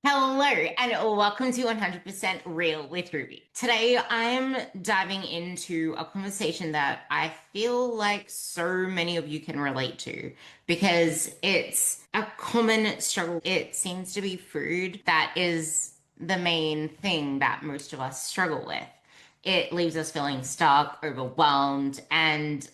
Hello, and welcome to 100% Real with Ruby. Today, I'm diving into a conversation that I feel like so many of you can relate to because it's a common struggle. It seems to be food that is the main thing that most of us struggle with. It leaves us feeling stuck, overwhelmed, and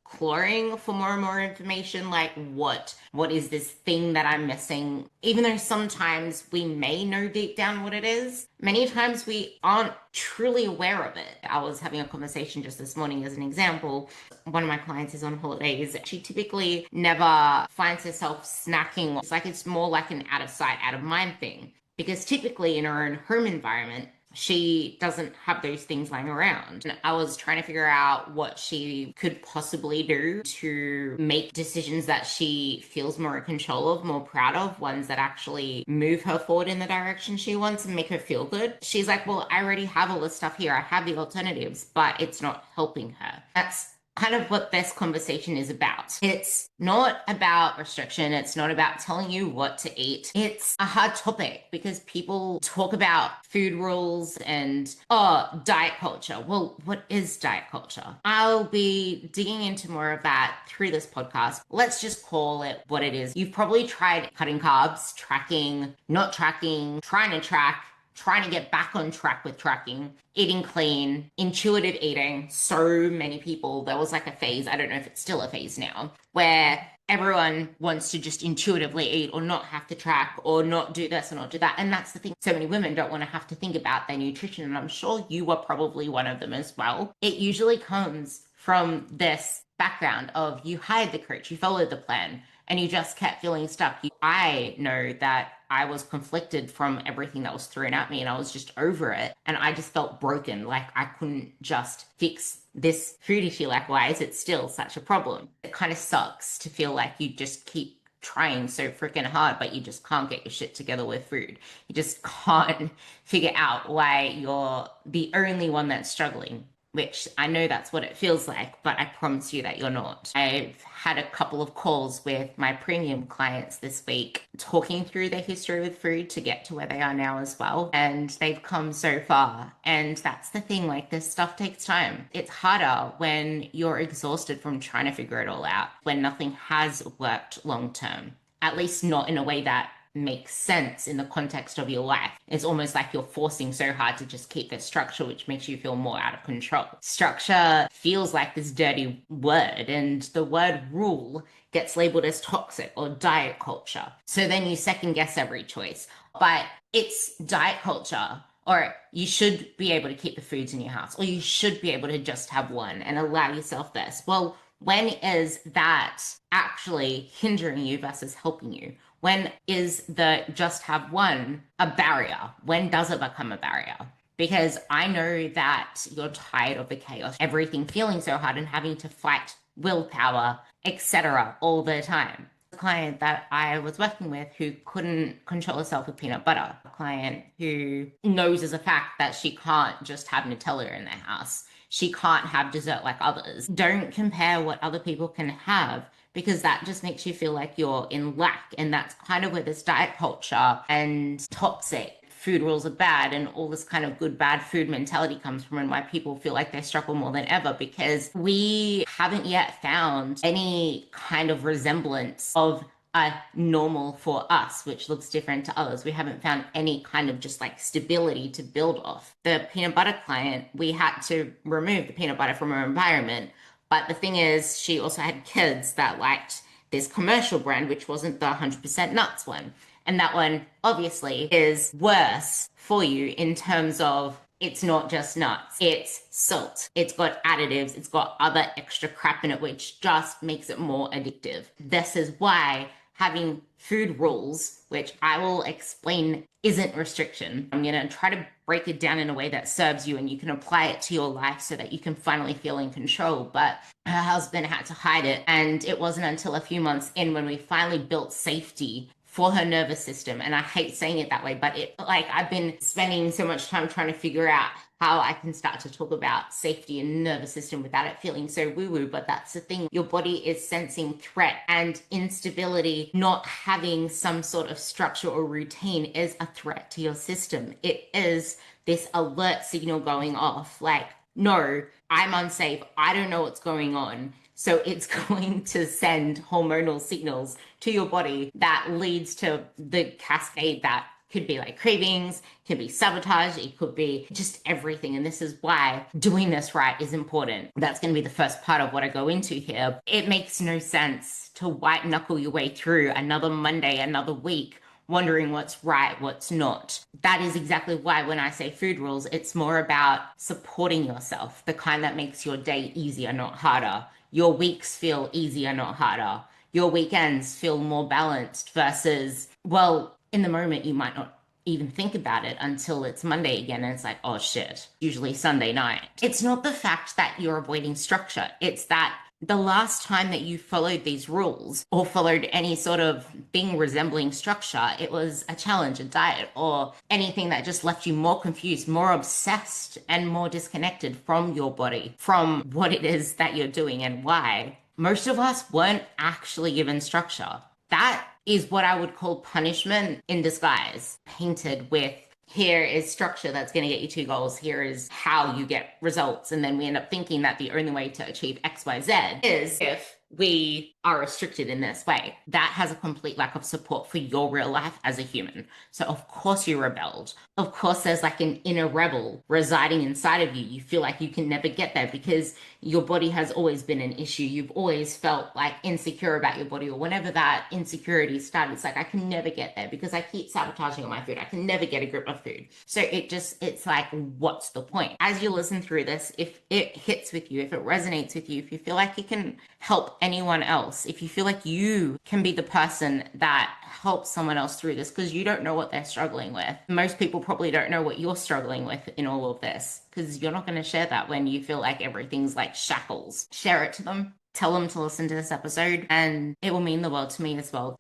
clawing for more and more information like what is this thing that I'm missing. Even though sometimes we may know deep down what it is, many times we aren't truly aware of it. I was having a conversation just this morning as an example. One of my clients is on holidays. She typically never finds herself snacking. It's more like an out of sight out of mind thing, because typically in her own home environment she doesn't have those things lying around. And I was trying to figure out what she could possibly do to make decisions that she feels more in control of, more proud of, ones that actually move her forward in the direction she wants and make her feel good. She's like, well, I already have all this stuff here. I have the alternatives, but it's not helping her. That's kind of what this conversation is about. It's not about restriction. It's not about telling you what to eat. It's a hard topic because people talk about food rules and, oh, diet culture. Well, what is diet culture? I'll be digging into more of that through this podcast. Let's just call it what it is. You've probably tried cutting carbs, tracking, not tracking, trying to track, trying to get back on track with tracking, eating clean, intuitive eating. So many people, there was like a phase, I don't know if it's still a phase now, where everyone wants to just intuitively eat or not have to track or not do this or not do that. And that's the thing. So many women don't want to have to think about their nutrition. And I'm sure you were probably one of them as well. It usually comes from this background of you hired the coach, you followed the plan, and you just kept feeling stuck. I know that I was conflicted from everything that was thrown at me and I was just over it. And I just felt broken. Like I couldn't just fix this food issue. Like, why is it still such a problem? It kind of sucks to feel like you just keep trying so freaking hard, but you just can't get your shit together with food. You just can't figure out why you're the only one that's struggling, which I know that's what it feels like, but I promise you that you're not. I've had a couple of calls with my premium clients this week, talking through their history with food to get to where they are now as well. And they've come so far. And that's the thing, like this stuff takes time. It's harder when you're exhausted from trying to figure it all out, when nothing has worked long term, at least not in a way that makes sense in the context of your life. It's almost like you're forcing so hard to just keep that structure, which makes you feel more out of control. Structure feels like this dirty word, and the word rule gets labeled as toxic or diet culture. So then you second guess every choice. But it's diet culture, or you should be able to keep the foods in your house, or you should be able to just have one and allow yourself this. Well, when is that actually hindering you versus helping you? When is the just have one a barrier? When does it become a barrier? Because I know that you're tired of the chaos, everything feeling so hard and having to fight willpower, etc. all the time. A client that I was working with who couldn't control herself with peanut butter. A client who knows as a fact that she can't just have Nutella in their house. She can't have dessert like others. Don't compare what other people can have, because that just makes you feel like you're in lack. And that's kind of where this diet culture and toxic food rules are bad and all this kind of good, bad food mentality comes from, and why people feel like they struggle more than ever, because we haven't yet found any kind of resemblance of a normal for us, which looks different to others. We haven't found any kind of just like stability to build off. The peanut butter client, we had to remove the peanut butter from her environment. But the thing is, she also had kids that liked this commercial brand, which wasn't the 100% nuts one. And that one obviously is worse for you in terms of it's not just nuts, it's salt. It's got additives, it's got other extra crap in it, which just makes it more addictive. This is why having food rules, which I will explain isn't restriction. I'm going to try to break it down in a way that serves you and you can apply it to your life so that you can finally feel in control. But her husband had to hide it. And it wasn't until a few months in when we finally built safety for her nervous system. And I hate saying it that way, but I've been spending so much time trying to figure out how I can start to talk about safety and nervous system without it feeling so woo-woo, but that's the thing. Your body is sensing threat and instability. Not having some sort of structure or routine is a threat to your system. It is this alert signal going off like, no, I'm unsafe. I don't know what's going on. So it's going to send hormonal signals to your body that leads to the cascade that could be like cravings, could be sabotage, it could be just everything. And this is why doing this right is important. That's going to be the first part of what I go into here. It makes no sense to white knuckle your way through another Monday, another week, wondering what's right, what's not. That is exactly why when I say food rules, it's more about supporting yourself, the kind that makes your day easier, not harder. Your weeks feel easier, not harder. Your weekends feel more balanced versus, well, in the moment, you might not even think about it until it's Monday again and it's like, oh shit, usually Sunday night. It's not the fact that you're avoiding structure. It's that the last time that you followed these rules or followed any sort of thing resembling structure, it was a challenge, a diet, or anything that just left you more confused, more obsessed, and more disconnected from your body, from what it is that you're doing and why. Most of us weren't actually given structure. That is what I would call punishment in disguise, painted with here is structure that's going to get you two goals. Here is how you get results. And then we end up thinking that the only way to achieve XYZ is if we are restricted in this way. That has a complete lack of support for your real life as a human. So of course you rebelled. Of course there's like an inner rebel residing inside of you. You feel like you can never get there because your body has always been an issue. You've always felt like insecure about your body, or whenever that insecurity started, it's like, I can never get there because I keep sabotaging on my food. I can never get a grip of food. So it's like, what's the point? As you listen through this, if it hits with you, if it resonates with you, if you feel like it can help anyone else, if you feel like you can be the person that helps someone else through this because you don't know what they're struggling with. Most people probably don't know what you're struggling with in all of this because you're not going to share that when you feel like everything's like shackles. Share it to them. Tell them to listen to this episode and it will mean the world to me as well.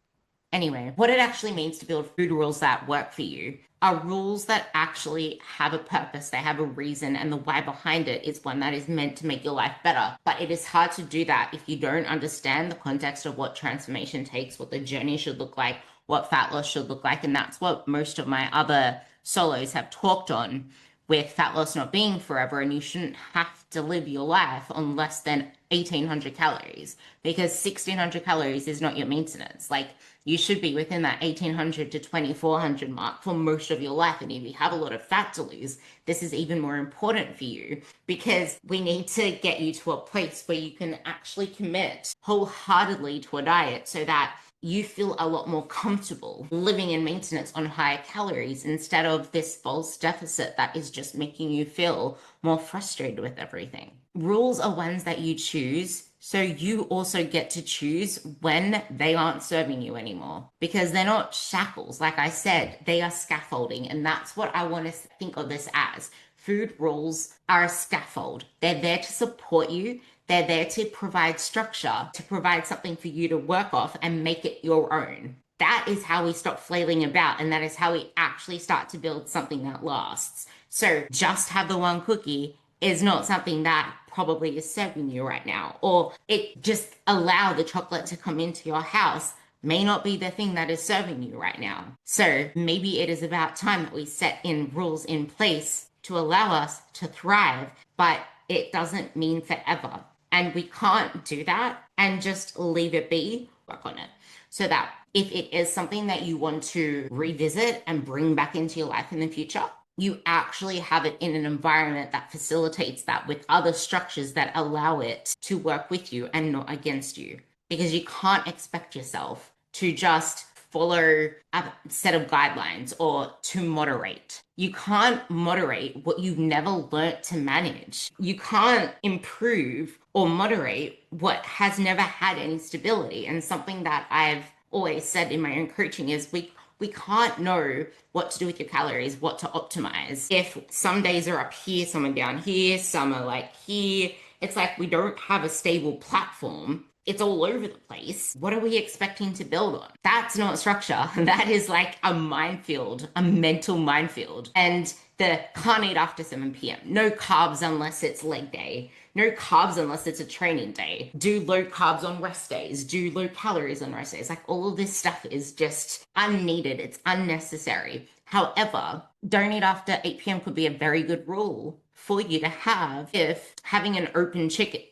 Anyway, what it actually means to build food rules that work for you are rules that actually have a purpose, they have a reason, and the why behind it is one that is meant to make your life better. But it is hard to do that if you don't understand the context of what transformation takes, what the journey should look like, what fat loss should look like. And that's what most of my other solos have talked on, with fat loss not being forever, and you shouldn't have to live your life on less than 1,800 calories because 1,600 calories is not your maintenance. Like, you should be within that 1,800 to 2,400 mark for most of your life. And if you have a lot of fat to lose, this is even more important for you because we need to get you to a place where you can actually commit wholeheartedly to a diet so that you feel a lot more comfortable living in maintenance on higher calories instead of this false deficit that is just making you feel more frustrated with everything. Rules are ones that you choose, so you also get to choose when they aren't serving you anymore because they're not shackles. Like I said, they are scaffolding, and that's what I want to think of this as. Food rules are a scaffold. They're there to support you. They're there to provide structure, to provide something for you to work off and make it your own. That is how we stop flailing about, and that is how we actually start to build something that lasts. So just have the one cookie is not something that probably is serving you right now, or it just allow the chocolate to come into your house may not be the thing that is serving you right now. So maybe it is about time that we set in rules in place to allow us to thrive, but it doesn't mean forever. And we can't do that and just leave it be, work on it. So that if it is something that you want to revisit and bring back into your life in the future, you actually have it in an environment that facilitates that with other structures that allow it to work with you and not against you. Because you can't expect yourself to just follow a set of guidelines or to moderate. You can't moderate what you've never learnt to manage. You can't improve or moderate what has never had any stability. And something that I've always said in my own coaching is we can't know what to do with your calories, what to optimize. If some days are up here, some are down here, some are like here. It's like we don't have a stable platform it's all over the place. What are we expecting to build on? That's not structure. That is like a minefield, a mental minefield. And the can't eat after 7 p.m. No carbs unless it's leg day. No carbs unless it's a training day. Do low carbs on rest days. Do low calories on rest days. Like all of this stuff is just unneeded. It's unnecessary. However, don't eat after 8 p.m. could be a very good rule for you to have if having an open kitchen,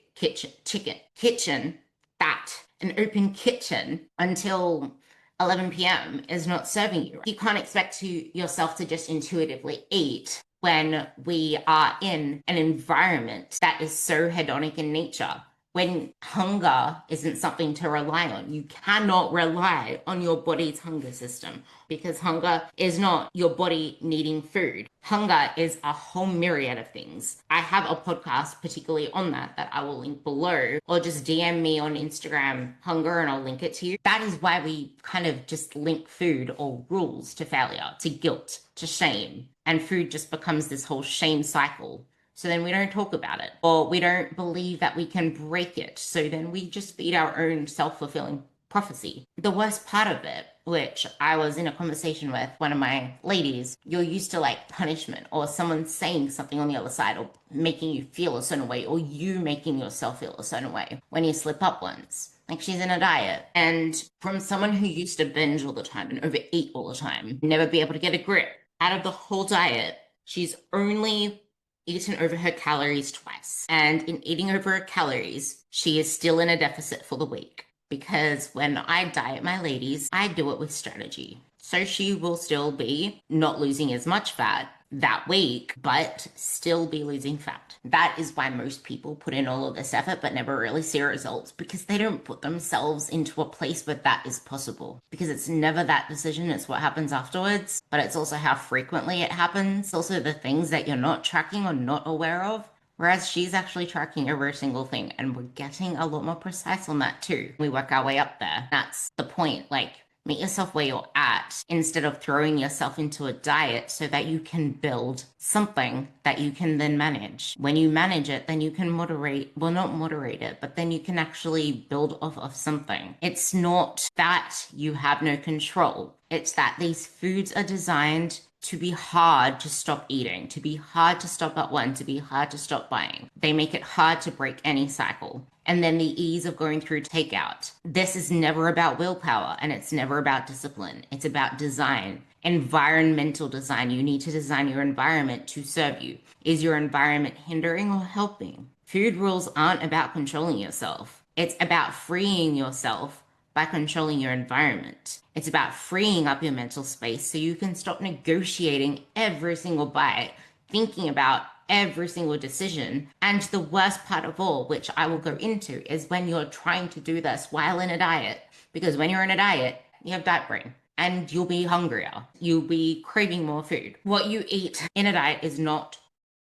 that an open kitchen until 11 p.m. is not serving you. You can't expect yourself to just intuitively eat when we are in an environment that is so hedonic in nature. When hunger isn't something to rely on, you cannot rely on your body's hunger system because hunger is not your body needing food. Hunger is a whole myriad of things. I have a podcast particularly on that I will link below, or just DM me on Instagram hunger and I'll link it to you. That is why we kind of just link food or rules to failure, to guilt, to shame. And food just becomes this whole shame cycle. So then we don't talk about it, or we don't believe that we can break it. So then we just feed our own self-fulfilling prophecy. The worst part of it, which I was in a conversation with one of my ladies, you're used to like punishment or someone saying something on the other side or making you feel a certain way, or you making yourself feel a certain way when you slip up once. Like she's in a diet, and from someone who used to binge all the time and overeat all the time, never be able to get a grip, out of the whole diet, she's only eaten over her calories twice. And in eating over her calories, she is still in a deficit for the week. Because when I diet my ladies, I do it with strategy. So she will still be not losing as much fat that week, but still be losing fat. That is why most people put in all of this effort but never really see results, because they don't put themselves into a place where that is possible. Because it's never that decision, it's what happens afterwards, but it's also how frequently it happens. It's also the things that you're not tracking or not aware of. Whereas she's actually tracking every single thing, and we're getting a lot more precise on that too. We work our way up there. That's the point. Like, meet yourself where you're at instead of throwing yourself into a diet so that you can build something that you can then manage. When you manage it, then you can not moderate it, but then you can actually build off of something. It's not that you have no control. It's that these foods are designed to be hard to stop eating, to be hard to stop at one, to be hard to stop buying. They make it hard to break any cycle. And then the ease of going through takeout. This is never about willpower, and it's never about discipline. It's about design, environmental design. You need to design your environment to serve you. Is your environment hindering or helping? Food rules aren't about controlling yourself. It's about freeing yourself by controlling your environment. It's about freeing up your mental space so you can stop negotiating every single bite, thinking about every single decision. And the worst part of all, which I will go into, is when you're trying to do this while in a diet. Because when you're in a diet, you have diet brain and you'll be hungrier. You'll be craving more food. What you eat in a diet is not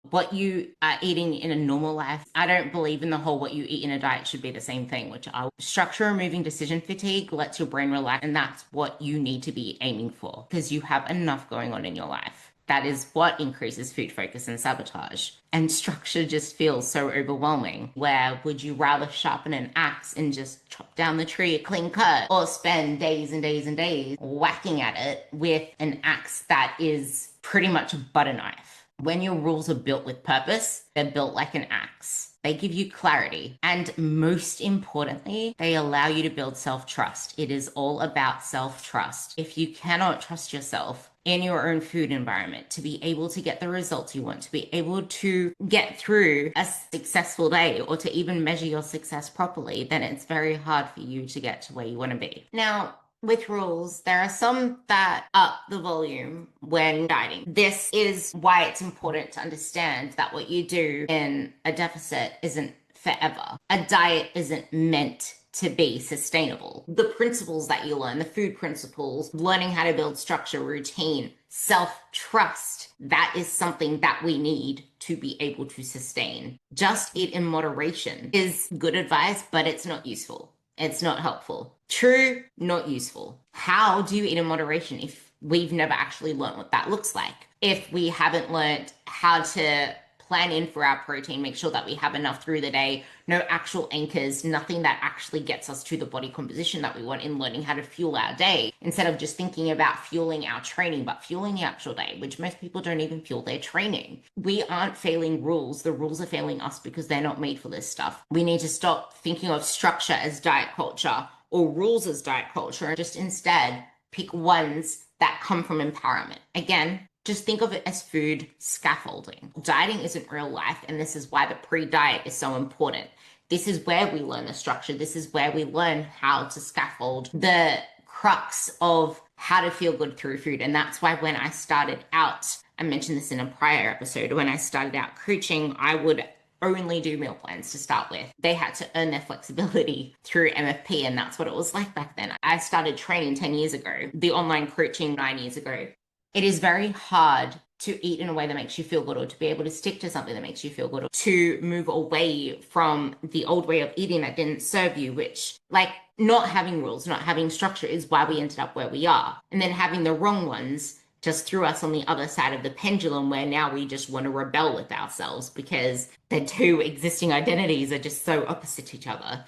what you are eating in a normal life. I don't believe in the whole what you eat in a diet should be the same thing, which structure removing decision fatigue lets your brain relax, and that's what you need to be aiming for because you have enough going on in your life. That is what increases food focus and sabotage. And structure just feels so overwhelming. Where would you rather sharpen an axe and just chop down the tree a clean cut, or spend days and days and days whacking at it with an axe that is pretty much a butter knife? When your rules are built with purpose, they're built like an axe. They give you clarity. And most importantly, they allow you to build self-trust. It is all about self-trust. If you cannot trust yourself in your own food environment to be able to get the results you want, to be able to get through a successful day, or to even measure your success properly, then it's very hard for you to get to where you want to be. Now, with rules, there are some that up the volume when dieting. This is why it's important to understand that what you do in a deficit isn't forever. A diet isn't meant to be sustainable. The principles that you learn, the food principles, learning how to build structure, routine, self-trust, that is something that we need to be able to sustain. Just eat in moderation is good advice, but it's not useful. It's not helpful. True, not useful. How do you eat in moderation if we've never actually learned what that looks like? If we haven't learned how to plan in for our protein, make sure that we have enough through the day, no actual anchors, nothing that actually gets us to the body composition that we want in learning how to fuel our day, instead of just thinking about fueling our training, but fueling the actual day, which most people don't even fuel their training. We aren't failing rules. The rules are failing us because they're not made for this stuff. We need to stop thinking of structure as diet culture or rules as diet culture and just instead pick ones that come from empowerment. Again, just think of it as food scaffolding. Dieting isn't real life, and this is why the pre-diet is so important. This is where we learn the structure. This is where we learn how to scaffold the crux of how to feel good through food. And that's why when I started out, I mentioned this in a prior episode, when I started out coaching, I would only do meal plans to start with. They had to earn their flexibility through MFP, and that's what it was like back then. I started training 10 years ago, the online coaching 9 years ago. It is very hard to eat in a way that makes you feel good, or to be able to stick to something that makes you feel good, or to move away from the old way of eating that didn't serve you, which, like, not having rules, not having structure is why we ended up where we are. And then having the wrong ones just threw us on the other side of the pendulum, where now we just want to rebel with ourselves because the two existing identities are just so opposite each other.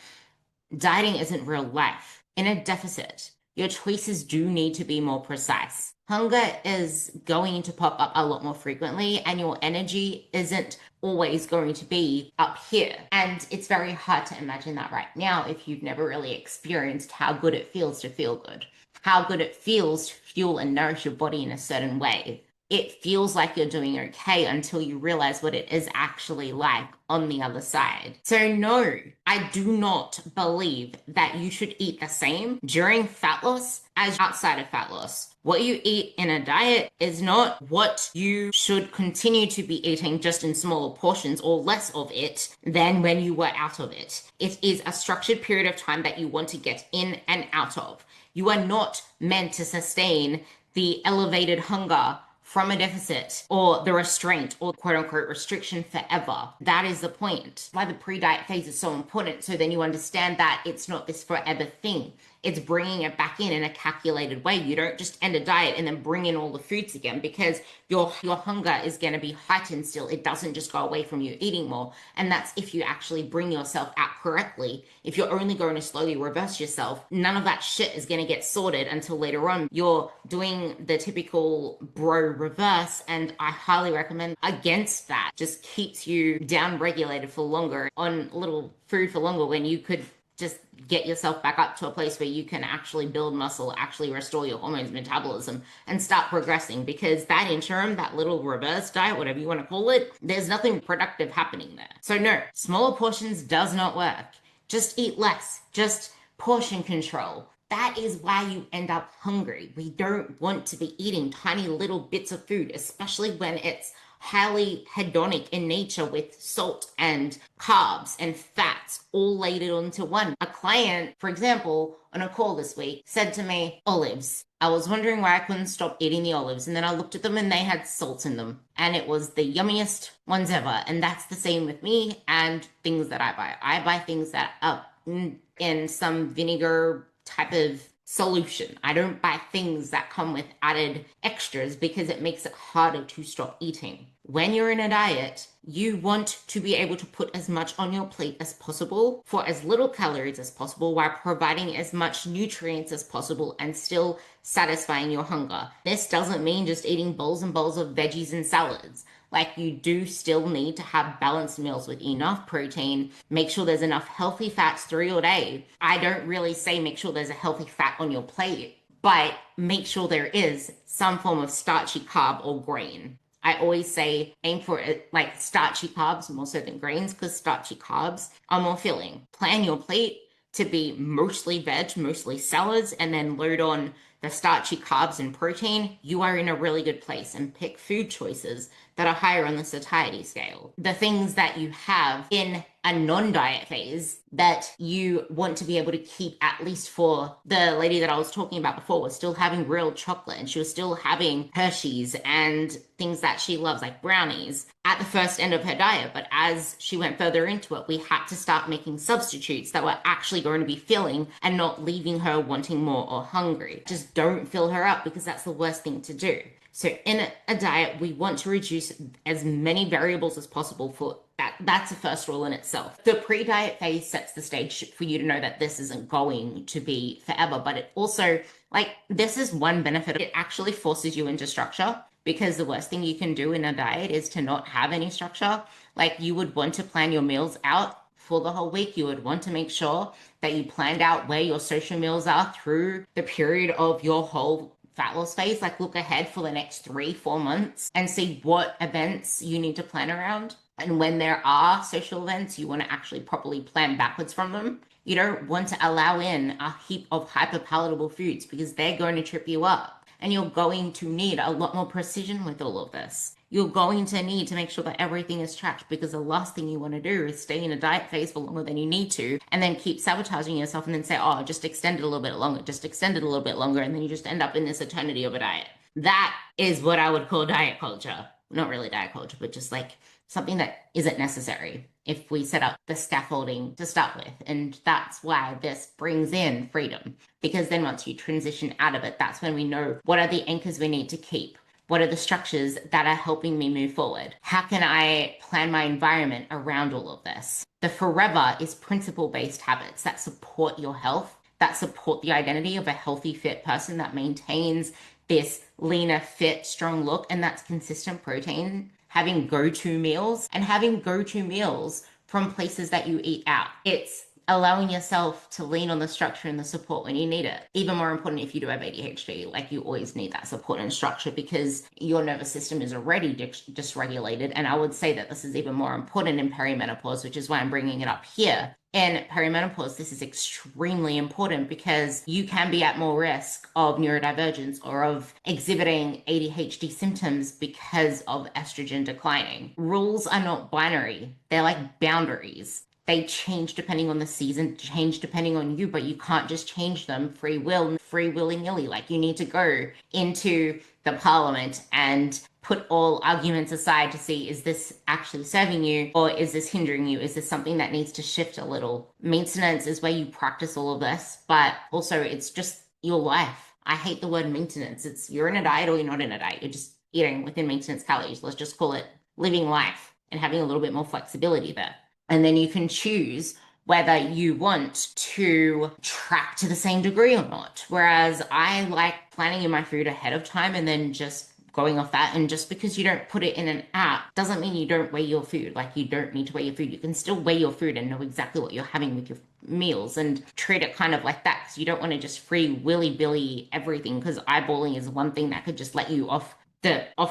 Dieting isn't real life. In a deficit, your choices do need to be more precise. Hunger is going to pop up a lot more frequently, and your energy isn't always going to be up here. And it's very hard to imagine that right now if you've never really experienced how good it feels to feel good, how good it feels to fuel and nourish your body in a certain way. It feels like you're doing okay until you realize what it is actually like on the other side. So no, I do not believe that you should eat the same during fat loss as outside of fat loss. What you eat in a diet is not what you should continue to be eating, just in smaller portions or less of it than when you were out of it. It is a structured period of time that you want to get in and out of. You are not meant to sustain the elevated hunger from a deficit or the restraint or quote unquote restriction forever. That is the point. Why the pre-diet phase is so important. So then you understand that it's not this forever thing. It's bringing it back in a calculated way. You don't just end a diet and then bring in all the foods again, because your hunger is going to be heightened still. It doesn't just go away from you eating more. And that's if you actually bring yourself out correctly. If you're only going to slowly reverse yourself, none of that shit is going to get sorted until later on. You're doing the typical bro reverse, and I highly recommend against that. Just keeps you down regulated for longer on little food for longer, when you could just get yourself back up to a place where you can actually build muscle, actually restore your hormones, metabolism, and start progressing. Because that interim, that little reverse diet, whatever you want to call it, there's nothing productive happening there. So no, smaller portions does not work. Just eat less. Just portion control. That is why you end up hungry. We don't want to be eating tiny little bits of food, especially when it's highly hedonic in nature, with salt and carbs and fats all laid onto one. A client, for example, on a call this week said to me, olives. I was wondering why I couldn't stop eating the olives. And then I looked at them and they had salt in them. And it was the yummiest ones ever. And that's the same with me and things that I buy. I buy things that are in some vinegar type of solution. I don't buy things that come with added extras because it makes it harder to stop eating. When you're in a diet, you want to be able to put as much on your plate as possible for as little calories as possible, while providing as much nutrients as possible and still satisfying your hunger. This doesn't mean just eating bowls and bowls of veggies and salads. Like, you do still need to have balanced meals with enough protein. Make sure there's enough healthy fats through your day. I don't really say make sure there's a healthy fat on your plate, but make sure there is some form of starchy carb or grain. I always say aim for it, like starchy carbs more so than grains, because starchy carbs are more filling. Plan your plate to be mostly veg, mostly salads, and then load on the starchy carbs and protein. You are in a really good place, and pick food choices that are higher on the satiety scale. The things that you have in a non-diet phase that you want to be able to keep, at least for the lady that I was talking about before, was still having real chocolate, and she was still having Hershey's and things that she loves, like brownies, at the first end of her diet. But as she went further into it, we had to start making substitutes that were actually going to be filling and not leaving her wanting more or hungry. Just don't fill her up, because that's the worst thing to do. So in a diet, we want to reduce as many variables as possible for that. That's the first rule in itself. The pre-diet phase sets the stage for you to know that this isn't going to be forever, but it also, like, this is one benefit. It actually forces you into structure because the worst thing you can do in a diet is to not have any structure. Like, you would want to plan your meals out for the whole week. You would want to make sure that you planned out where your social meals are through the period of your whole fat loss phase. Like, look ahead for the next 3, 4 months and see what events you need to plan around. And when there are social events, you want to actually properly plan backwards from them. You don't want to allow in a heap of hyperpalatable foods because they're going to trip you up. And you're going to need a lot more precision with all of this. You're going to need to make sure that everything is tracked because the last thing you want to do is stay in a diet phase for longer than you need to and then keep sabotaging yourself and then say, oh, just extend it a little bit longer, just extend it a little bit longer. And then you just end up in this eternity of a diet. That is what I would call diet culture. Not really diet culture, but just like something that isn't necessary if we set up the scaffolding to start with. And that's why this brings in freedom. Because then once you transition out of it, that's when we know what are the anchors we need to keep. What are the structures that are helping me move forward? How can I plan my environment around all of this? The forever is principle-based habits that support your health, that support the identity of a healthy, fit person that maintains this leaner, fit, strong look, and that's consistent protein, having go-to meals, and having go-to meals from places that you eat out. It's allowing yourself to lean on the structure and the support when you need it. Even more important if you do have ADHD, like you always need that support and structure because your nervous system is already dysregulated. And I would say that this is even more important in perimenopause, which is why I'm bringing it up here. In perimenopause, this is extremely important because you can be at more risk of neurodivergence or of exhibiting ADHD symptoms because of estrogen declining. Rules are not binary, they're like boundaries. They change depending on the season, change depending on you, but you can't just change them free willy-nilly. Like, you need to go into the parliament and put all arguments aside to see, is this actually serving you or is this hindering you? Is this something that needs to shift a little? Maintenance is where you practice all of this, but also it's just your life. I hate the word maintenance. It's you're in a diet or you're not in a diet. You're just eating within maintenance calories. Let's just call it living life and having a little bit more flexibility there. And then you can choose whether you want to track to the same degree or not. Whereas I like planning in my food ahead of time and then just going off that. And just because you don't put it in an app doesn't mean you don't weigh your food. Like, you don't need to weigh your food. You can still weigh your food and know exactly what you're having with your meals and treat it kind of like that. Because you don't want to just free willy-billy everything, because eyeballing is one thing that could just let you off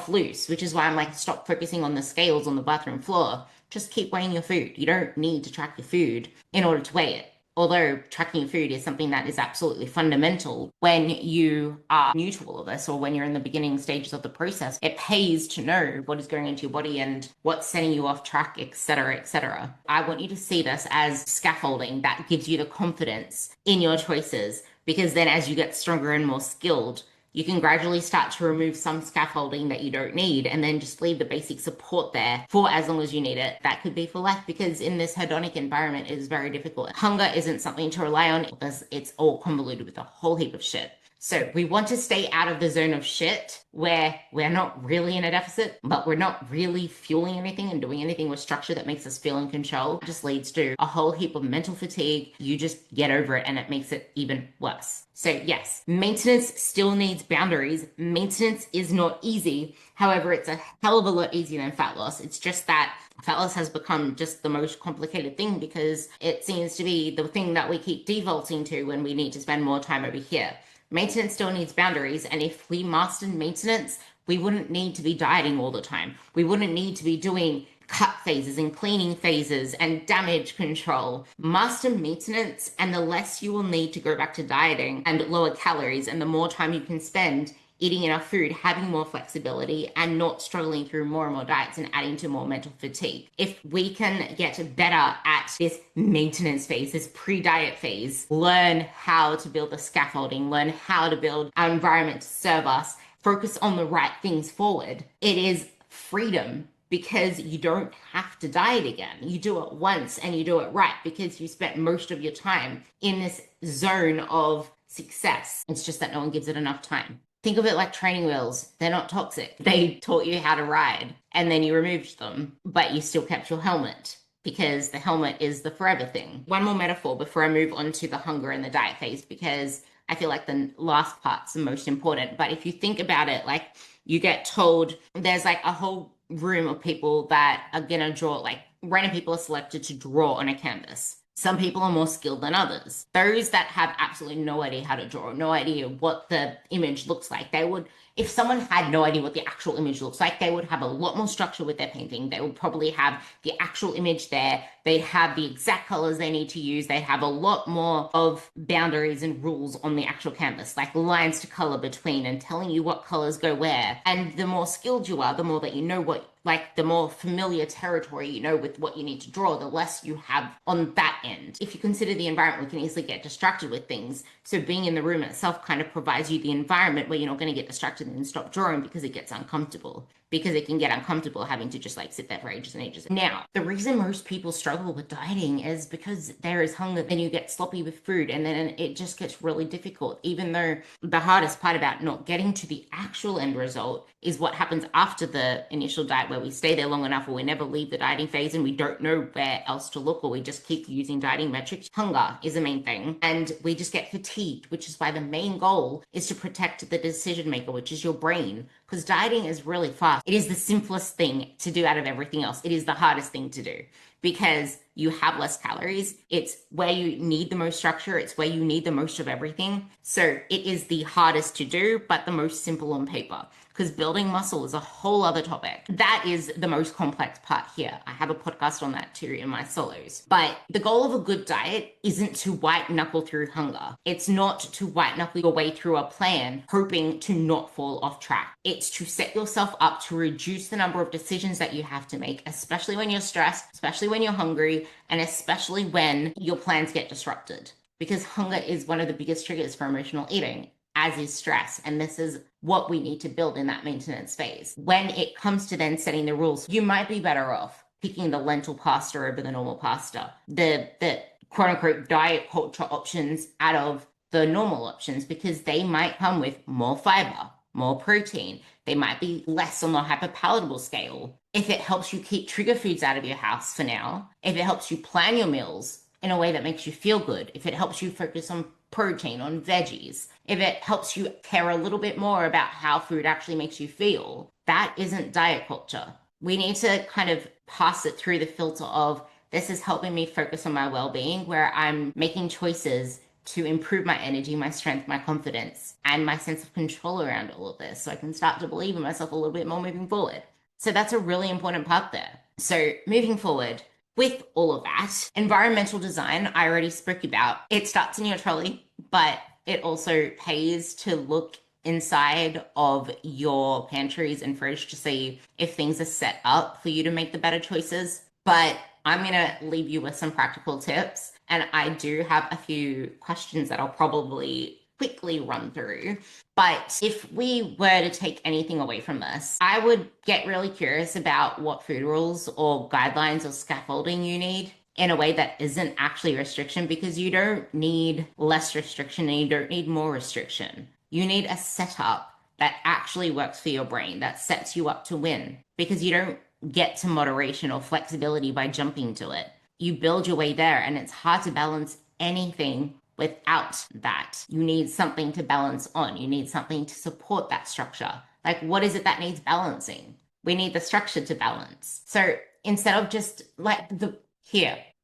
loose, which is why I'm like, stop focusing on the scales on the bathroom floor. Just keep weighing your food. You don't need to track your food in order to weigh it. Although tracking your food is something that is absolutely fundamental when you are new to all of this or when you're in the beginning stages of the process. It pays to know what is going into your body and what's setting you off track, etc., etc. I want you to see this as scaffolding that gives you the confidence in your choices, because then as you get stronger and more skilled, you can gradually start to remove some scaffolding that you don't need and then just leave the basic support there for as long as you need it. That could be for life, because in this hedonic environment, it is very difficult. Hunger isn't something to rely on because it's all convoluted with a whole heap of shit. So we want to stay out of the zone of shit where we're not really in a deficit, but we're not really fueling anything and doing anything with structure that makes us feel in control. It just leads to a whole heap of mental fatigue. You just get over it and it makes it even worse. So yes, maintenance still needs boundaries. Maintenance is not easy. However, it's a hell of a lot easier than fat loss. It's just that fat loss has become just the most complicated thing because it seems to be the thing that we keep defaulting to when we need to spend more time over here. Maintenance still needs boundaries, and if we mastered maintenance, we wouldn't need to be dieting all the time. We wouldn't need to be doing cut phases and cleaning phases and damage control. Master maintenance, and the less you will need to go back to dieting and lower calories, and the more time you can spend eating enough food, having more flexibility, and not struggling through more and more diets and adding to more mental fatigue. If we can get better at this maintenance phase, this pre-diet phase, learn how to build the scaffolding, learn how to build our environment to serve us, focus on the right things forward, it is freedom, because you don't have to diet again. You do it once and you do it right because you spent most of your time in this zone of success. It's just that no one gives it enough time. Think of it like training wheels. They're not toxic. They taught you how to ride and then you removed them, but you still kept your helmet because the helmet is the forever thing. One more metaphor before I move on to the hunger and the diet phase, because I feel like the last part's the most important. But if you think about it, like you get told there's like a whole room of people that are gonna draw, like random people are selected to draw on a canvas. Some people are more skilled than others. Those that have absolutely no idea how to draw, no idea what the image looks like, they would, if someone had no idea what the actual image looks like, they would have a lot more structure with their painting. They would probably have the actual image there. They'd have the exact colors they need to use. They'd have a lot more of boundaries and rules on the actual canvas, like lines to color between and telling you what colors go where. And the more skilled you are, the more that you know what, like the more familiar territory you know with what you need to draw, the less you have on that end. If you consider the environment, we can easily get distracted with things. So being in the room itself kind of provides you the environment where you're not going to get distracted and stop drawing because it gets uncomfortable. Because it can get uncomfortable having to just like sit there for ages and ages. Now, the reason most people struggle with dieting is because there is hunger, then you get sloppy with food, and then it just gets really difficult. Even though the hardest part about not getting to the actual end result is what happens after the initial diet, where we stay there long enough or we never leave the dieting phase and we don't know where else to look, or we just keep using dieting metrics. Hunger is the main thing. And we just get fatigued, which is why the main goal is to protect the decision maker, which is your brain. Because dieting is really fast. It is the simplest thing to do out of everything else. It is the hardest thing to do because you have less calories. It's where you need the most structure. It's where you need the most of everything. So it is the hardest to do, but the most simple on paper. Because building muscle is a whole other topic. That is the most complex part here. I have a podcast on that too in my solos. But the goal of a good diet isn't to white knuckle through hunger. It's not to white knuckle your way through a plan hoping to not fall off track. It's to set yourself up to reduce the number of decisions that you have to make, especially when you're stressed, especially when you're hungry, and especially when your plans get disrupted. Because hunger is one of the biggest triggers for emotional eating, as is stress. And this is what we need to build in that maintenance phase. When it comes to then setting the rules, you might be better off picking the lentil pasta over the normal pasta, the quote unquote diet culture options out of the normal options, because they might come with more fiber, more protein. They might be less on the hyperpalatable scale. If it helps you keep trigger foods out of your house for now, if it helps you plan your meals in a way that makes you feel good, if it helps you focus on protein, on veggies, if it helps you care a little bit more about how food actually makes you feel, that isn't diet culture. We need to kind of pass it through the filter of this is helping me focus on my well-being, where I'm making choices to improve my energy, my strength, my confidence, and my sense of control around all of this, so I can start to believe in myself a little bit more moving forward. So that's a really important part there. So moving forward, with all of that, environmental design, I already spoke about. It starts in your trolley, but it also pays to look inside of your pantries and fridge to see if things are set up for you to make the better choices. But I'm going to leave you with some practical tips. And I do have a few questions that I'll probably quickly run through. But if we were to take anything away from this, I would get really curious about what food rules or guidelines or scaffolding you need in a way that isn't actually restriction, because you don't need less restriction and you don't need more restriction. You need a setup that actually works for your brain, that sets you up to win, because you don't get to moderation or flexibility by jumping to it. You build your way there, and it's hard to balance anything without that. You need something to balance on. You need something to support that structure. Like, what is it that needs balancing? We need the structure to balance. So instead of just like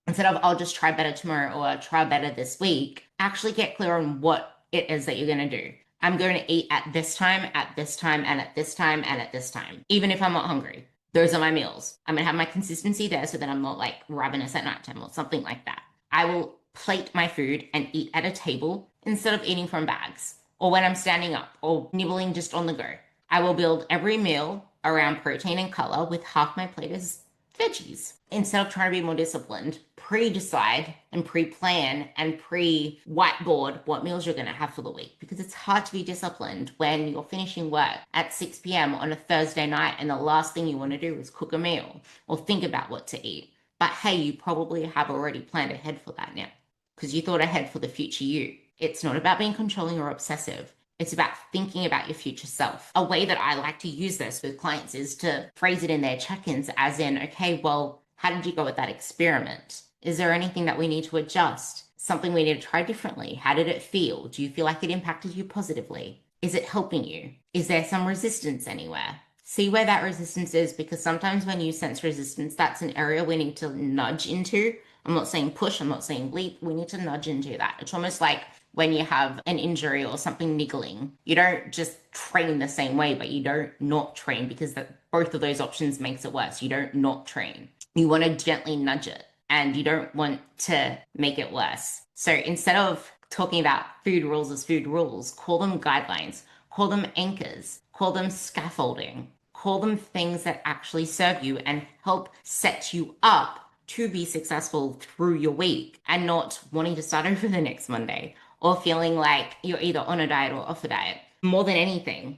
instead of I'll just try better tomorrow or I'll try better this week, actually get clear on what it is that you're going to do. I'm going to eat at this time, at this time, and at this time, and at this time, even if I'm not hungry. Those are my meals. I'm going to have my consistency there so that I'm not like ravenous at nighttime or something like that. I will plate my food and eat at a table instead of eating from bags or when I'm standing up or nibbling just on the go. I will build every meal around protein and color, with half my plate as veggies. Instead of trying to be more disciplined, pre-decide and pre-plan and pre-whiteboard what meals you're going to have for the week, because it's hard to be disciplined when you're finishing work at 6 p.m. on a Thursday night and the last thing you want to do is cook a meal or think about what to eat. But hey, you probably have already planned ahead for that now because you thought ahead for the future you. It's not about being controlling or obsessive. It's about thinking about your future self. A way that I like to use this with clients is to phrase it in their check-ins as in, okay, well, how did you go with that experiment? Is there anything that we need to adjust? Something we need to try differently? How did it feel? Do you feel like it impacted you positively? Is it helping you? Is there some resistance anywhere? See where that resistance is, because sometimes when you sense resistance, that's an area we need to nudge into. I'm not saying push, I'm not saying leap. We need to nudge into that. It's almost like when you have an injury or something niggling. You don't just train the same way, but you don't not train, because both of those options makes it worse. You don't not train. You want to gently nudge it, and you don't want to make it worse. So instead of talking about food rules as food rules, call them guidelines, call them anchors, call them scaffolding, call them things that actually serve you and help set you up to be successful through your week, and not wanting to start over the next Monday or feeling like you're either on a diet or off a diet. More than anything,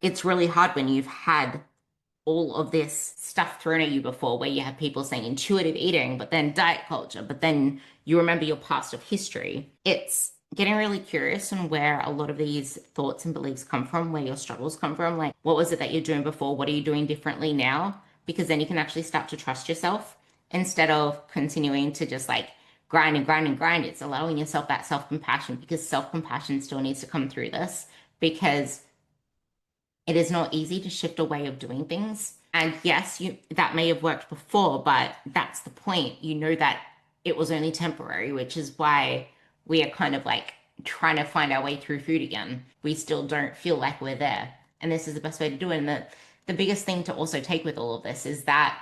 it's really hard when you've had all of this stuff thrown at you before, where you have people saying intuitive eating, but then diet culture, but then you remember your past of history. It's getting really curious on where a lot of these thoughts and beliefs come from, where your struggles come from. Like, what was it that you're doing before? What are you doing differently now? Because then you can actually start to trust yourself instead of continuing to just like grind and grind and grind. It's allowing yourself that self-compassion, because self-compassion still needs to come through this, because it is not easy to shift a way of doing things. And yes, that may have worked before, but that's the point. You know that it was only temporary, which is why we are kind of like trying to find our way through food again. We still don't feel like we're there. And this is the best way to do it. And the biggest thing to also take with all of this is that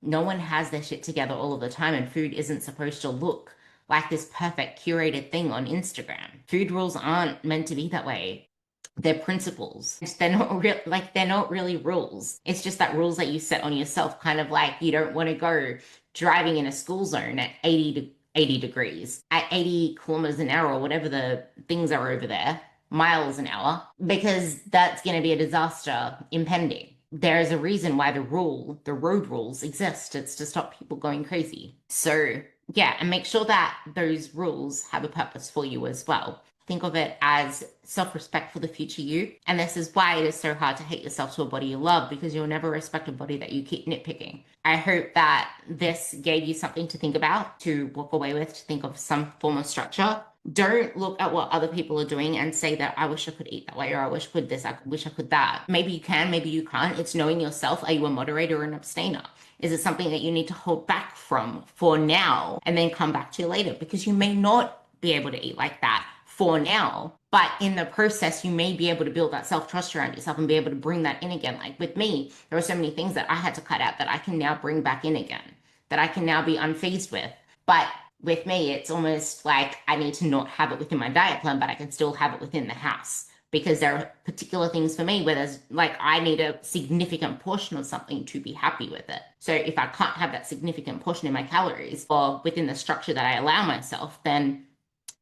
no one has their shit together all of the time, and food isn't supposed to look like this perfect curated thing on Instagram. Food rules aren't meant to be that way. They're principles. They're not real, like they're not really rules. It's just that rules that you set on yourself, kind of like you don't want to go driving in a school zone at 80 degrees, at 80 kilometers an hour, or whatever the things are over there, miles an hour, because that's going to be a disaster impending. There is a reason why the road rules exist. It's to stop people going crazy. So yeah, and make sure that those rules have a purpose for you as well. Think of it as self-respect for the future you. And this is why it is so hard to hate yourself to a body you love, because you'll never respect a body that you keep nitpicking. I hope that this gave you something to think about, to walk away with, to think of some form of structure. Don't look at what other people are doing and say that I wish I could eat that way, or I wish I could this, I wish I could that. Maybe you can, maybe you can't. It's knowing yourself. Are you a moderator or an abstainer? Is it something that you need to hold back from for now and then come back to later? Because you may not be able to eat like that for now, but in the process you may be able to build that self-trust around yourself and be able to bring that in again. Like with me, there are so many things that I had to cut out that I can now bring back in again, that I can now be unfazed with. But with me, it's almost like I need to not have it within my diet plan, but I can still have it within the house, because there are particular things for me where there's like I need a significant portion of something to be happy with it. So if I can't have that significant portion in my calories or within the structure that I allow myself, then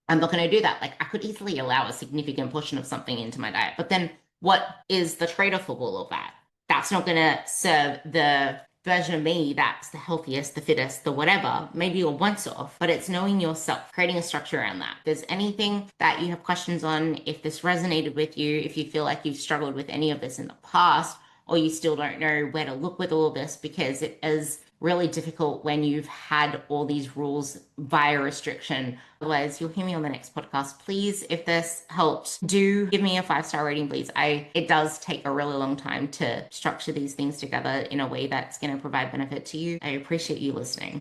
I'm not going to do that. Like I could easily allow a significant portion of something into my diet, but then what is the trade-off of all of that? That's not going to serve the version of me that's the healthiest, the fittest, the whatever. Maybe you're once off, but it's knowing yourself, creating a structure around that. If there's anything that you have questions on, if this resonated with you, if you feel like you've struggled with any of this in the past, or you still don't know where to look with all of this, because it is really difficult when you've had all these rules via restriction. Otherwise, you'll hear me on the next podcast. Please, if this helped, do give me a 5-star rating, please. It does take a really long time to structure these things together in a way that's going to provide benefit to you. I appreciate you listening.